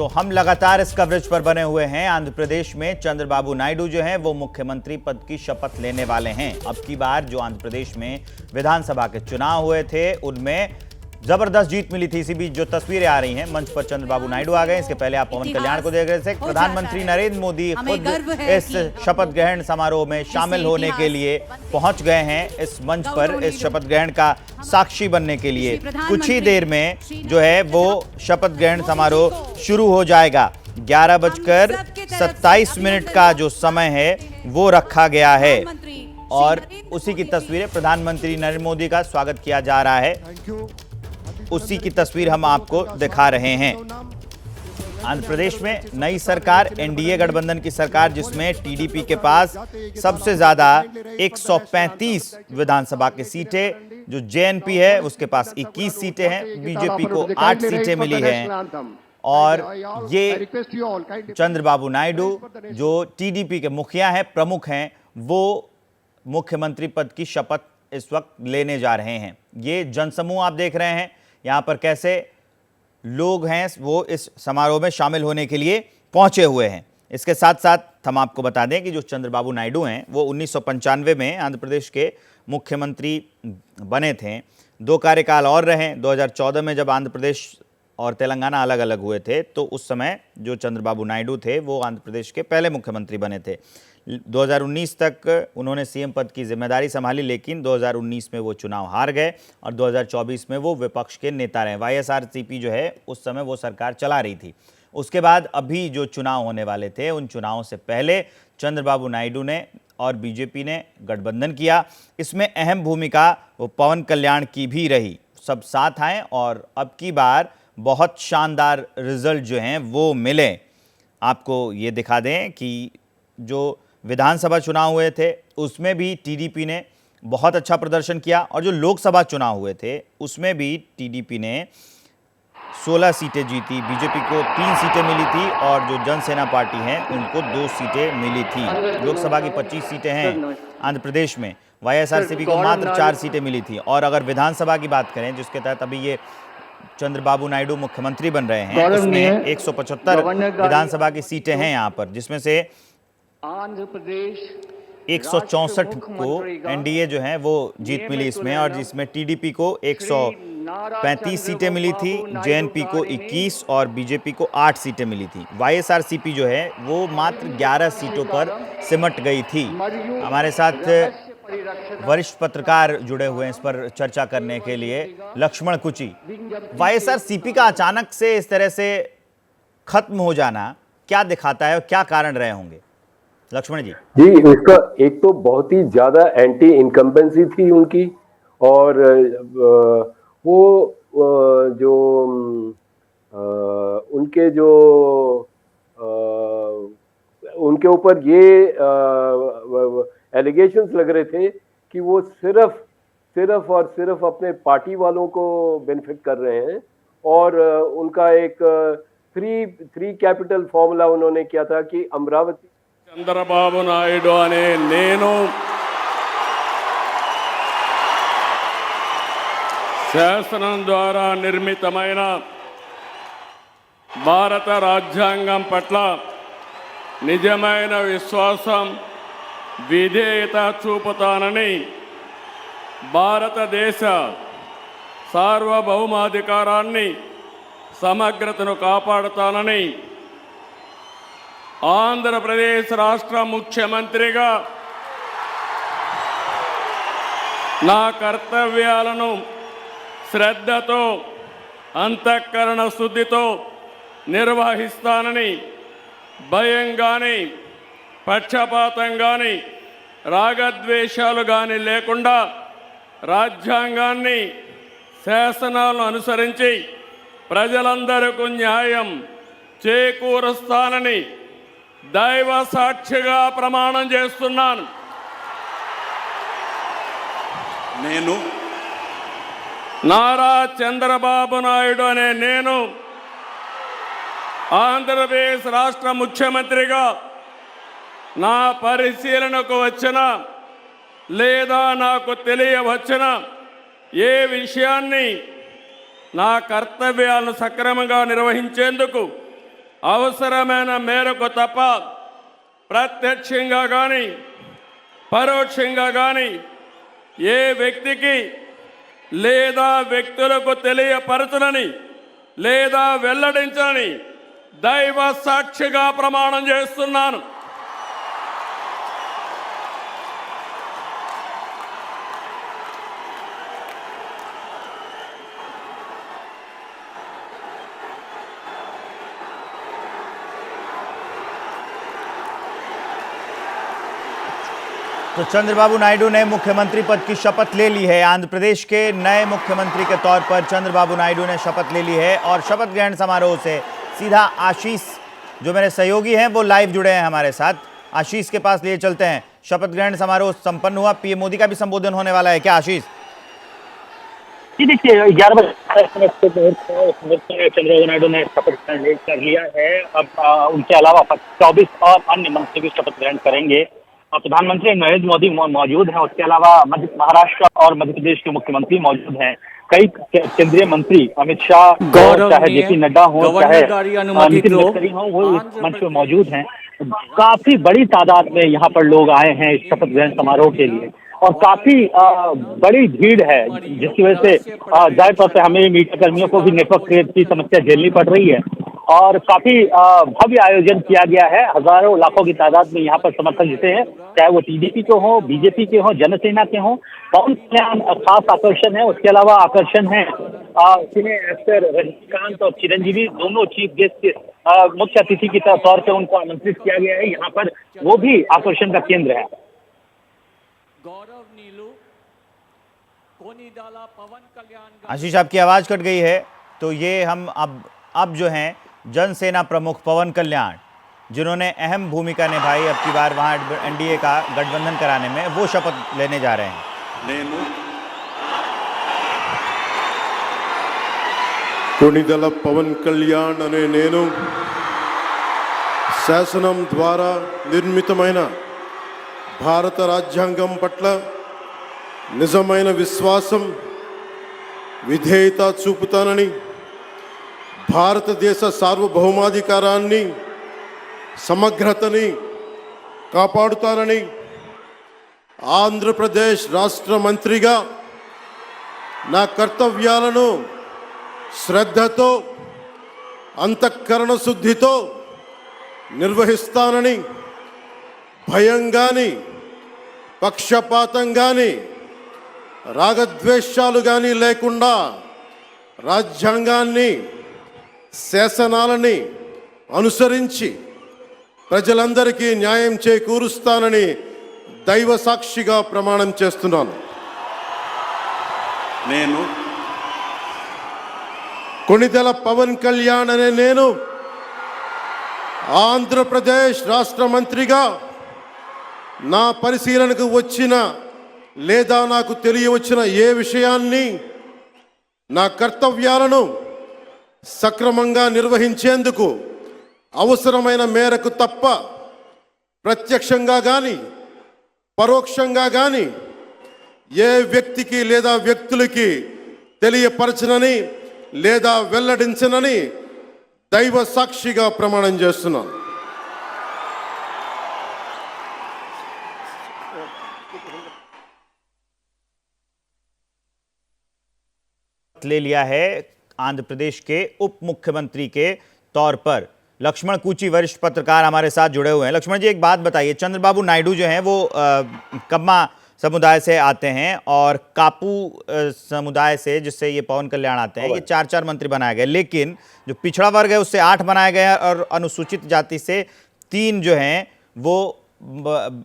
तो हम लगातार इस कवरेज पर बने हुए हैं। आंध्र प्रदेश में चंद्रबाबू नायडू जो हैं वो मुख्यमंत्री पद की शपथ लेने वाले हैं। अब की बार जो आंध्र प्रदेश में विधानसभा के चुनाव हुए थे उनमें जबरदस्त जीत मिली थी। इसी बीच जो तस्वीरें आ रही हैं, मंच पर चंद्रबाबू नायडू आ गए। इसके पहले आप पवन कल्याण को देख रहे थे। प्रधानमंत्री नरेंद्र मोदी खुद इस शपथ ग्रहण समारोह में शामिल होने के लिए पहुंच गए हैं। इस मंच पर इस शपथ ग्रहण का साक्षी बनने के लिए कुछ ही देर में जो है वो शपथ ग्रहण समारोह शुरू हो जाएगा। 11:27 का जो समय है वो रखा गया है और उसी की तस्वीरें प्रधानमंत्री नरेंद्र मोदी का स्वागत किया जा रहा है। उसी की तस्वीर हम आपको दिखा रहे हैं। आंध्र प्रदेश में नई सरकार, एनडीए गठबंधन की सरकार, जिसमें टीडीपी के पास सबसे ज्यादा 135 विधानसभा की सीटें, जो जेएनपी है उसके पास 21 सीटें हैं, बीजेपी को 8 सीटें मिली हैं और ये चंद्रबाबू नायडू जो टीडीपी के मुखिया हैं, प्रमुख हैं, वो मुख्यमंत्री पद की शपथ इस वक्त लेने जा रहे हैं। ये जनसमूह आप देख रहे हैं यहाँ पर कैसे लोग हैं वो इस समारोह में शामिल होने के लिए पहुंचे हुए हैं। इसके साथ साथ हम आपको बता दें कि जो चंद्रबाबू नायडू हैं वो 1995 में आंध्र प्रदेश के मुख्यमंत्री बने थे। 2 कार्यकाल और रहे। 2014 में जब आंध्र प्रदेश और तेलंगाना अलग अलग हुए थे तो उस समय जो चंद्रबाबू नायडू थे वो आंध्र प्रदेश के पहले मुख्यमंत्री बने थे। 2019 तक उन्होंने सीएम पद की जिम्मेदारी संभाली, लेकिन 2019 में वो चुनाव हार गए और 2024 में वो विपक्ष के नेता रहे। वाईएसआरसीपी जो है उस समय वो सरकार चला रही थी। उसके बाद अभी जो चुनाव होने वाले थे उन चुनावों से पहले चंद्रबाबू नायडू ने और बीजेपी ने गठबंधन किया। इसमें अहम भूमिका वो पवन कल्याण की भी रही। सब साथ आए और अब की बार बहुत शानदार रिजल्ट जो हैं वो मिले। आपको ये दिखा दें कि जो विधानसभा चुनाव हुए थे उसमें भी टीडीपी ने बहुत अच्छा प्रदर्शन किया और जो लोकसभा चुनाव हुए थे उसमें भी टीडीपी ने 16 सीटें जीती, बीजेपी को 3 सीटें मिली थी और जो जनसेना पार्टी है उनको 2 सीटें मिली थी। लोकसभा की 25 सीटें हैं आंध्र प्रदेश में, वाईएसआरसीपी को मात्र 4 सीटें मिली थी। और अगर विधानसभा की बात करें जिसके तहत अभी ये चंद्रबाबू नायडू मुख्यमंत्री बन रहे हैं, उसमें 175 विधानसभा की सीटें हैं यहाँ पर, जिसमें से आंध्र प्रदेश 164 को एनडीए जो है वो जीत मिली इसमें, और जिसमें टीडीपी को 135 सीटें मिली थी, जेएनपी को 21 और बीजेपी को 8 सीटें मिली थी। वाईएसआरसीपी जो है वो मात्र 11 सीटों पर सिमट गई थी। हमारे साथ वरिष्ठ पत्रकार जुड़े हुए हैं इस पर चर्चा करने के लिए, लक्ष्मण कुची। वाईएसआरसीपी का अचानक से इस तरह से खत्म हो जाना क्या दिखाता है और क्या कारण रहे होंगे लक्ष्मण जी? जी, उसका एक तो बहुत ही ज्यादा एंटी इनकम्बेंसी थी उनकी, और वो जो उनके जो उनके ऊपर ये एलिगेशंस लग रहे थे कि वो सिर्फ और सिर्फ अपने पार्टी वालों को बेनिफिट कर रहे हैं, और उनका एक थ्री कैपिटल फॉर्मूला उन्होंने किया था कि अमरावती चंद्रबाबु नायडू अने नेनु शासनं द्वारा निर्मितమైన భారత రాజ్యాంగం పట్ల నిజమైన విశ్వాసం విధేయత చూపుతానని, భారతదేశ సార్వభౌమాధికారాన్ని సమగ్రతను కాపాడుతానని, ఆంధ్రప్రదేశ్ రాష్ట్ర ముఖ్యమంత్రిగా నా కర్తవ్యాలను శ్రద్ధతో అంతఃకరణ శుద్ధితో నిర్వహిస్తానని, భయం కానీ పక్షపాతం కానీ రాగద్వేషాలు కానీ లేకుండా రాజ్యాంగాన్ని శాసనాలను అనుసరించి ప్రజలందరికీ న్యాయం చేకూరుస్తానని దైవ సాక్షిగా ప్రమాణం చేస్తున్నాను. నేను నారా చంద్రబాబు నాయుడు అనే నేను ఆంధ్రప్రదేశ్ రాష్ట్ర ముఖ్యమంత్రిగా నా పరిశీలనకు వచ్చిన లేదా నాకు తెలియవచ్చిన ఏ విషయాన్ని నా కర్తవ్యాలను సక్రమంగా నిర్వహించేందుకు అవసరమైన మేరకు తప్ప ప్రత్యక్షంగా కానీ పరోక్షంగా కానీ ఏ వ్యక్తికి లేదా వ్యక్తులకు తెలియపరచునని లేదా వెల్లడించని దైవ సాక్షిగా ప్రమాణం చేస్తున్నాను. तो चंद्रबाबू नायडू ने मुख्यमंत्री पद की शपथ ले ली है। आंध्र प्रदेश के नए मुख्यमंत्री के तौर पर चंद्रबाबू नायडू ने शपथ ले ली है और शपथ ग्रहण समारोह से सीधा आशीष जो मेरे सहयोगी हैं वो लाइव जुड़े हैं हमारे साथ। आशीष के पास लिए चलते हैं। शपथ ग्रहण समारोह संपन्न हुआ, पीएम मोदी का भी संबोधन होने वाला है क्या आशीष? जी देखिए 11 बजे चंद्रबाबू नायडू ने शपथ ग्रहण कर लिया है। अब उनके अलावा 24 और अन्य मंत्री भी शपथ ग्रहण करेंगे। प्रधानमंत्री नरेंद्र मोदी मौजूद हैं। उसके अलावा महाराष्ट्र और मध्य प्रदेश के मुख्यमंत्री मौजूद हैं। कई केंद्रीय मंत्री अमित शाह, चाहे जेपी नड्डा हो, चाहे नितिन गडकरी हो, वो इस मंच पर मौजूद हैं। काफी बड़ी तादाद में यहाँ पर लोग आए हैं इस शपथ ग्रहण समारोह के लिए और काफी बड़ी भीड़ है, जिसकी वजह से जाहिर तौर पर हमें मीडिया कर्मियों को भी नेटवर्क की समस्या झेलनी पड़ रही है और काफी भव्य आयोजन किया गया है। हजारों लाखों की तादाद में यहाँ पर समर्थक जुटे हैं, चाहे वो टीडीपी के हो, बीजेपी के हो, जनसेना के हो। पवन कल्याण खास आकर्षण है। उसके अलावा आकर्षण है सिने एक्टर रजनीकांत और चिरंजीवी, दोनों चीफ गेस्ट मुख्य अतिथि के तौर पर उनको आमंत्रित किया गया है। यहाँ पर वो भी आकर्षण का केंद्र है। आशीष आपकी आवाज कट गई है, तो ये हम अब जो हैं जनसेना प्रमुख पवन कल्याण, जिन्होंने अहम भूमिका निभाई अब की बार वहाँ एनडीए का गठबंधन कराने में, वो शपथ लेने जा रहे हैं। కొణిదెల పవన్ కళ్యాణ్ అనే నేను శాసనం ద్వారా నిర్మితమైన భారత రాజ్యాంగం పట్ల నిజమైన విశ్వాసం విధేయత చూపుతానని, భారతదేశ సార్వభౌమాధికారాన్ని సమగ్రతని కాపాడుతానని, ఆంధ్రప్రదేశ్ రాష్ట్ర మంత్రిగా నా కర్తవ్యాలను శ్రద్ధతో అంతఃకరణ శుద్ధితో నిర్వహిస్తానని, భయం గాని పక్షపాతం గాని రాగద్వేషాలు గాని లేకుండా రాజ్యాంగాన్ని శాసనాలని అనుసరించి ప్రజలందరికీ న్యాయం చేకూరుస్తానని దైవ సాక్షిగా ప్రమాణం చేస్తున్నాను. నేను కొణిదెల పవన్ కళ్యాణ్ అనే నేను ఆంధ్రప్రదేశ్ రాష్ట్ర మంత్రిగా నా పరిశీలనకు వచ్చిన లేదా నాకు తెలియవచ్చిన ఏ విషయాన్ని, నా కర్తవ్యాలను సక్రమంగా నిర్వహించేందుకు అవసరమైన మేరకు తప్ప ప్రత్యక్షంగా కానీ పరోక్షంగా కానీ ఏ వ్యక్తికి లేదా వ్యక్తులకి తెలియపరచనని లేదా వెల్లడించనని దైవ సాక్షిగా ప్రమాణం చేస్తున్నాను. ले लिया है आंध्र प्रदेश के उप मुख्यमंत्री के तौर पर। लक्ष्मण कूची वरिष्ठ पत्रकार हमारे साथ जुड़े हुए हैं। लक्ष्मण जी एक बात बताइए, चंद्रबाबू नायडू जो हैं वो कम्मा समुदाय से आते हैं और कापू समुदाय से, जिससे ये पवन कल्याण आते हैं, ये 4 मंत्री बनाए गए, लेकिन जो पिछड़ा वर्ग है उससे 8 बनाए गए और अनुसूचित जाति से 3 जो हैं वो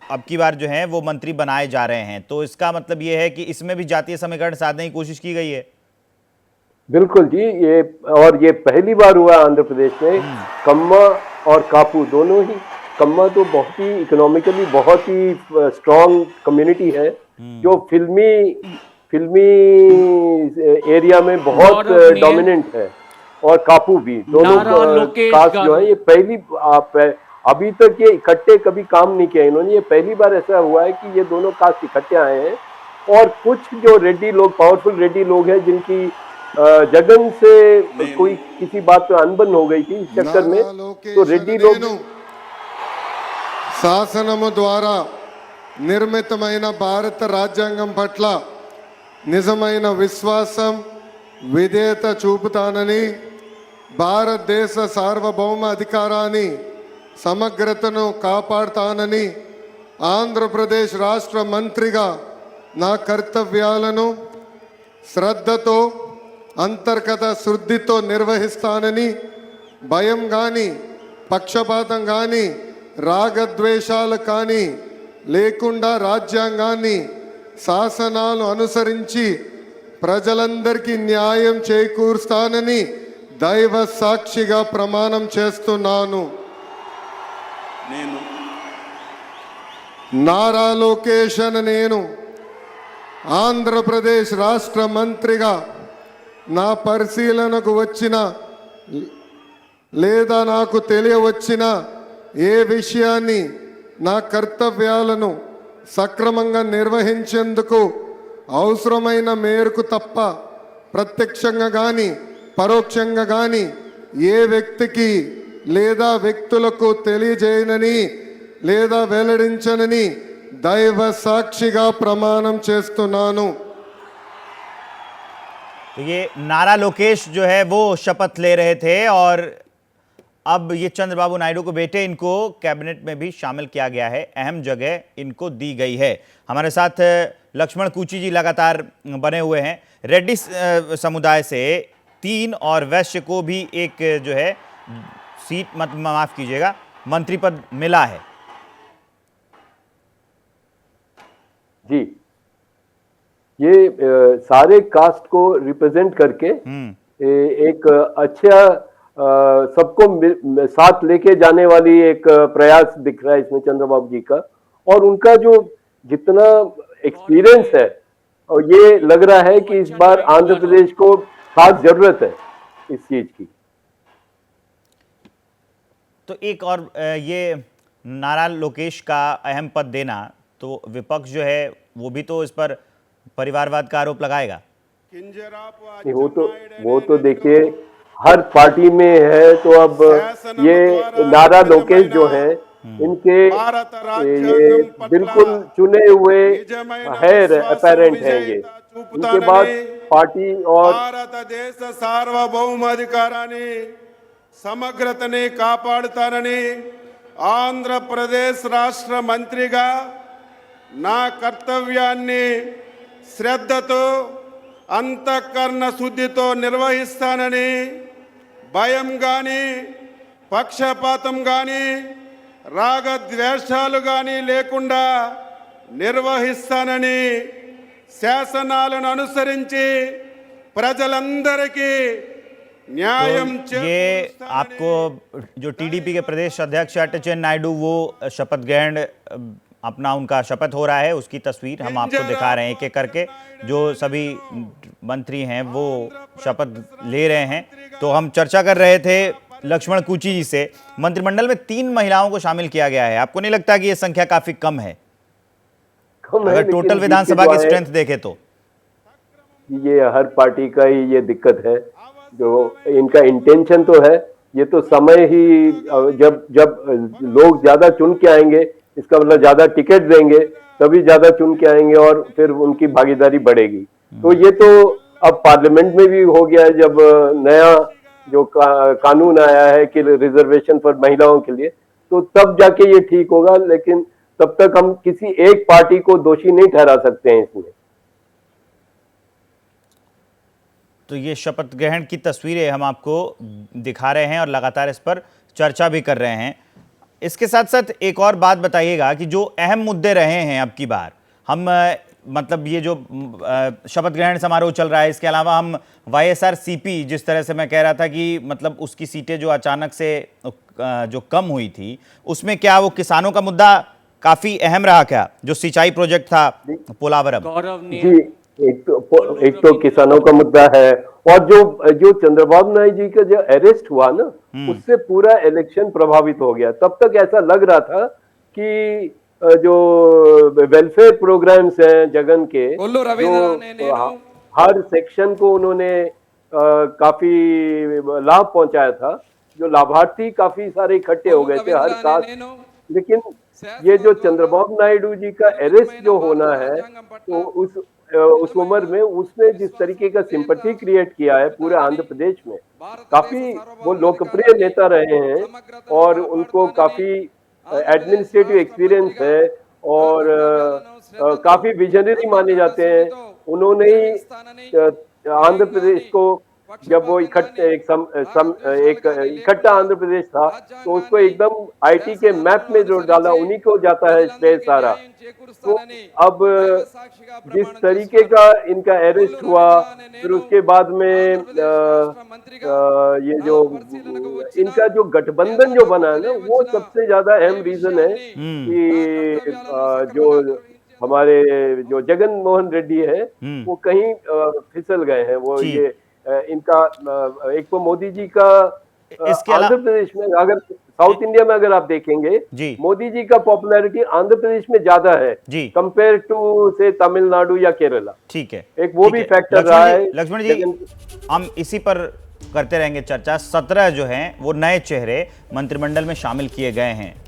अब की बार जो हैं वो मंत्री बनाए जा रहे हैं। तो इसका मतलब ये है कि इसमें भी जातीय समीकरण साधने की कोशिश की गई है। बिल्कुल जी, ये पहली बार हुआ आंध्र प्रदेश में। कम्मा और कापू दोनों ही, कम्मा तो बहुत ही इकोनॉमिकली बहुत ही स्ट्रॉन्ग कम्युनिटी है जो फिल्मी एरिया में बहुत डोमिनेंट है, और कापू भी, दोनों कास्ट जो है ये पहली अभी तक ये इकट्ठे कभी काम नहीं किया इन्होंने। ये पहली बार ऐसा हुआ है कि ये दोनों कास्ट इकट्ठे आए हैं। और कुछ जो रेड्डी लोग, पावरफुल रेड्डी लोग हैं जिनकी जगन से कोई किसी बात पे अनबन हो गई थी, इस चक्कर में तो रेड्डी लोग శాసనము ద్వారా నిర్మితమైన భారత రాజ్యాంగం పట్ల నిజమైన విశ్వాసం విధేయత చూపుతానని భారతదేశ సార్వభౌమ అధికారాన్ని సమగ్రతను కాపాడుతానని ఆంధ్రప్రదేశ్ రాష్ట్ర మంత్రిగా నా కర్తవ్యాలను శ్రద్ధతో అంతర్గత శుద్ధితో నిర్వహిస్తానని భయం కానీ పక్షపాతం కానీ రాగద్వేషాలు కానీ లేకుండా రాజ్యాంగాన్ని శాసనాలు అనుసరించి ప్రజలందరికీ న్యాయం చేకూరుస్తానని దైవ సాక్షిగా ప్రమాణం చేస్తున్నాను. నారా లోకేష్ అనే నేను ఆంధ్రప్రదేశ్ రాష్ట్ర మంత్రిగా నా పరిశీలనకు వచ్చిన లేదా నాకు తెలియవచ్చిన ఏ విషయాన్ని నా కర్తవ్యాలను సక్రమంగా నిర్వహించేందుకు అవసరమైన మేరకు తప్ప ప్రత్యక్షంగా కానీ పరోక్షంగా కానీ ఏ వ్యక్తికి లేదా వ్యక్తులకు తెలియజేయనని లేదా వెల్లడించనని దైవ సాక్షిగా ప్రమాణం చేస్తున్నాను. तो ये नारा लोकेश जो है वो शपथ ले रहे थे और अब ये चंद्रबाबू नायडू को बेटे इनको कैबिनेट में भी शामिल किया गया है, अहम जगह इनको दी गई है। हमारे साथ लक्ष्मण कूची जी लगातार बने हुए हैं। रेड्डी समुदाय से 3 और वैश्य को भी एक जो है सीट माफ कीजिएगा मंत्री पद मिला है। जी, ये सारे कास्ट को रिप्रेजेंट करके एक अच्छा सबको साथ लेके जाने वाली एक प्रयास दिख रहा है इसमें चंद्रबाबू जी का, और उनका जो जितना एक्सपीरियंस है, और ये लग रहा है कि इस बार आंध्र प्रदेश को खास जरूरत है इस चीज की। तो एक और ये नारा लोकेश का अहम पद देना, तो विपक्ष जो है वो भी तो इस पर परिवारवाद का आरोप लगाएगा। वो तो देखिए हर पार्टी में है, तो अब ये नारा लोकेश जो है इनके ये बिल्कुल चुने हुए है, अपेरेंट है ये। इनके बाद पार्टी और భారతదేశ సార్వభౌమాధికారాన్ని సమగ్రతని కాపాడుతానని ఆంధ్రప్రదేశ్ రాష్ట్ర మంత్రిగా నా కర్తవ్యాన్ని శ్రద్ధతో అంతఃకరణ శుద్ధితో నిర్వహిస్తానని భయం కానీ పక్షపాతం కానీ రాగద్వేషాలు కానీ లేకుండా నిర్వహిస్తానని శాసనాలను అనుసరించి ప్రజలందరికీ न्यायम तो ये आपको जो टीडीपी के प्रदेश अध्यक्ष अटचन नायडू वो शपथ ग्रहण अपना उनका शपथ हो रहा है, उसकी तस्वीर हम आपको दिखा रहे हैं एक एक करके। जो सभी मंत्री हैं वो शपथ ले रहे हैं। तो हम चर्चा कर रहे थे लक्ष्मण कूची जी से, मंत्रिमंडल में 3 महिलाओं को शामिल किया गया है। आपको नहीं लगता कि ये संख्या काफी कम है अगर टोटल विधानसभा की स्ट्रेंथ देखे तो? ये हर पार्टी का ही ये दिक्कत है, जो इनका इंटेंशन तो है, ये तो समय ही जब लोग ज्यादा चुन के आएंगे, इसका मतलब ज्यादा टिकट देंगे तभी ज्यादा चुन के आएंगे और फिर उनकी भागीदारी बढ़ेगी। तो ये तो अब पार्लियामेंट में भी हो गया है, जब नया जो कानून आया है कि रिजर्वेशन पर महिलाओं के लिए, तो तब जाके ये ठीक होगा। लेकिन तब तक हम किसी एक पार्टी को दोषी नहीं ठहरा सकते हैं इसमें। तो ये शपथ ग्रहण की तस्वीरें हम आपको दिखा रहे हैं और लगातार इस पर चर्चा भी कर रहे हैं। इसके साथ साथ एक और बात बताइएगा कि जो अहम मुद्दे रहे हैं अब की बार, हम मतलब ये जो शपथ ग्रहण समारोह चल रहा है, इसके अलावा हम YSRCP जिस तरह से मैं कह रहा था कि मतलब उसकी सीटें जो अचानक से जो कम हुई थी, उसमें क्या वो किसानों का मुद्दा काफी अहम रहा क्या, जो सिंचाई प्रोजेक्ट था पोलावरम? जी, एक तो किसानों का मुद्दा है, और जो चंद्रबाबू नायडू जी का जो अरेस्ट हुआ ना, उससे पूरा इलेक्शन प्रभावित हो गया। तब तक ऐसा लग रहा था कि जो वेलफेयर प्रोग्राम्स हैं जगन के, जो हर सेक्शन को उन्होंने काफी लाभ पहुंचाया था, जो लाभार्थी काफी सारे इकट्ठे हो गए थे हर कास्ट। लेकिन ये जो चंद्रबाबू नायडू जी का अरेस्ट जो होना है, तो उस उम्र में उसने जिस तरीके का सिंपैथी क्रिएट किया है पूरे आंध्र प्रदेश में, काफी वो लोकप्रिय नेता रहे हैं और उनको काफी एडमिनिस्ट्रेटिव एक्सपीरियंस है और काफी विजनरी माने जाते हैं। उन्होंने ही आंध्र प्रदेश को, जब वो एक इकट्ठा आंध्र प्रदेश था, तो उसको एकदम आईटी के मैप में जोड़ डाला, उन्हीं को जाता है श्रेय सारा। तो अब जिस तरीके का इनका अरेस्ट हुआ, फिर उसके बाद में ये जो इनका जो गठबंधन जो बना है ना, वो सबसे ज्यादा अहम रीजन है कि जो हमारे जो जगन मोहन रेड्डी है वो कहीं फिसल गए हैं। वो ये इनका एक तो मोदी जी का आंध्र प्रदेश में, अगर साउथ इंडिया में अगर आप देखेंगे, मोदी जी का पॉपुलैरिटी आंध्र प्रदेश में ज्यादा है कंपेयर टू से तमिलनाडु या केरला। ठीक है, एक वो भी फैक्टर रहा है। लक्ष्मण जी, हम इसी पर करते रहेंगे चर्चा। 17 जो हैं वो नए चेहरे मंत्रिमंडल में शामिल किए गए हैं।